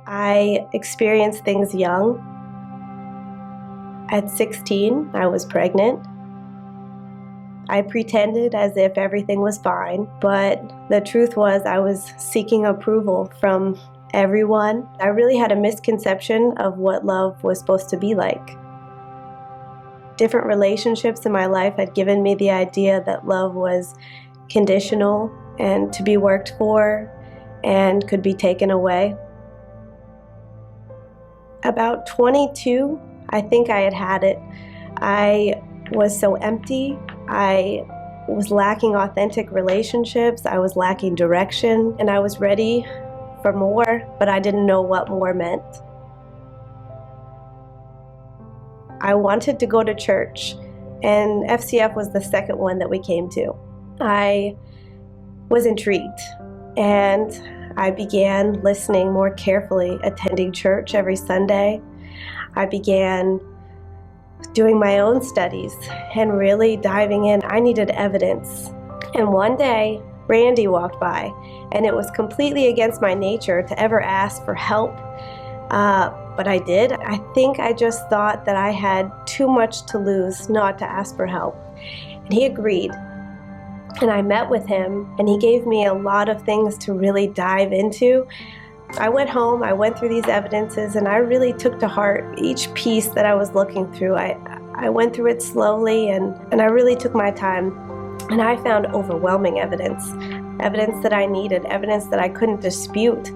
I experienced things young. At 16, I was pregnant. I pretended as if everything was fine, but the truth was I was seeking approval from everyone. I really had a misconception of what love was supposed to be like. Different relationships in my life had given me the idea that love was conditional and to be worked for and could be taken away. About 22, I think I had it. I was so empty. I was lacking authentic relationships. I was lacking direction, and I was ready for more, but I didn't know what more meant. I wanted to go to church, and FCF was the second one that we came to. I was intrigued, and I began listening more carefully, attending church every Sunday. I began doing my own studies and really diving in. I needed evidence. And one day, Randy walked by, and it was completely against my nature to ever ask for help. But I did. I think I just thought that I had too much to lose not to ask for help. And he agreed. And I met with him, and he gave me a lot of things to really dive into. I went home, I went through these evidences, and I really took to heart each piece that I was looking through. I went through it slowly, and I really took my time. And I found overwhelming evidence that I needed, evidence that I couldn't dispute.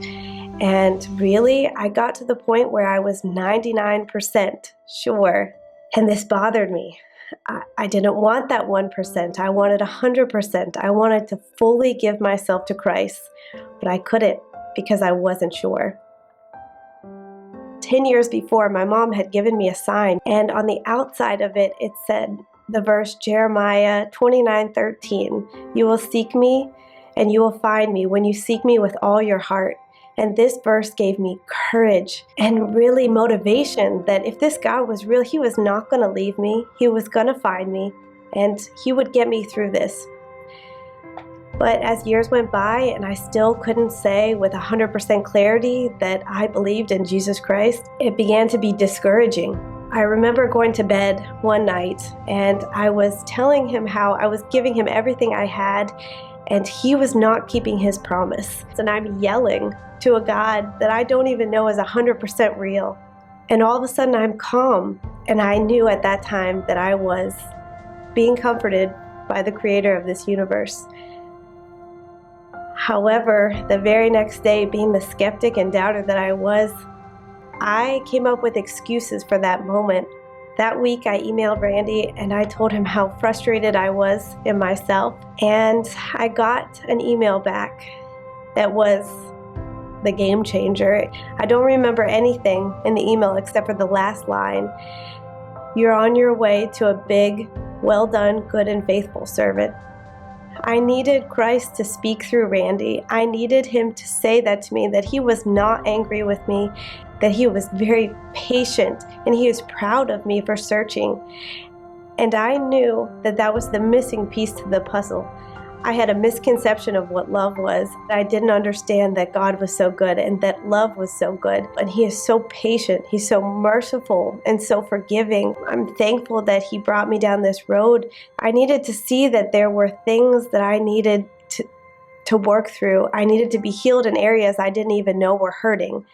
And really, I got to the point where I was 99% sure, and this bothered me. I didn't want that 1%. I wanted 100%. I wanted to fully give myself to Christ, but I couldn't because I wasn't sure. 10 years before, my mom had given me a sign, and on the outside of it, it said the verse Jeremiah 29:13, "You will seek me and you will find me when you seek me with all your heart." And this verse gave me courage and really motivation that if this God was real, He was not going to leave me. He was going to find me, and He would get me through this. But as years went by and I still couldn't say with 100% clarity that I believed in Jesus Christ, it began to be discouraging. I remember going to bed one night, and I was telling Him how I was giving Him everything I had, and He was not keeping His promise. And I'm yelling to a God that I don't even know is 100% real. And all of a sudden I'm calm, and I knew at that time that I was being comforted by the Creator of this universe. However, the very next day, being the skeptic and doubter that I was, I came up with excuses for that moment. That week I emailed Randy and I told him how frustrated I was in myself, and I got an email back that was the game changer. I don't remember anything in the email except for the last line. "You're on your way to a big, well done, good and faithful servant." I needed Christ to speak through Randy. I needed him to say that to me, that he was not angry with me, that he was very patient, and he was proud of me for searching. And I knew that that was the missing piece to the puzzle. I had a misconception of what love was. I didn't understand that God was so good and that love was so good. And He is so patient. He's so merciful and so forgiving. I'm thankful that He brought me down this road. I needed to see that there were things that I needed to work through. I needed to be healed in areas I didn't even know were hurting.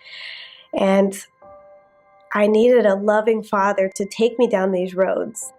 And I needed a loving Father to take me down these roads.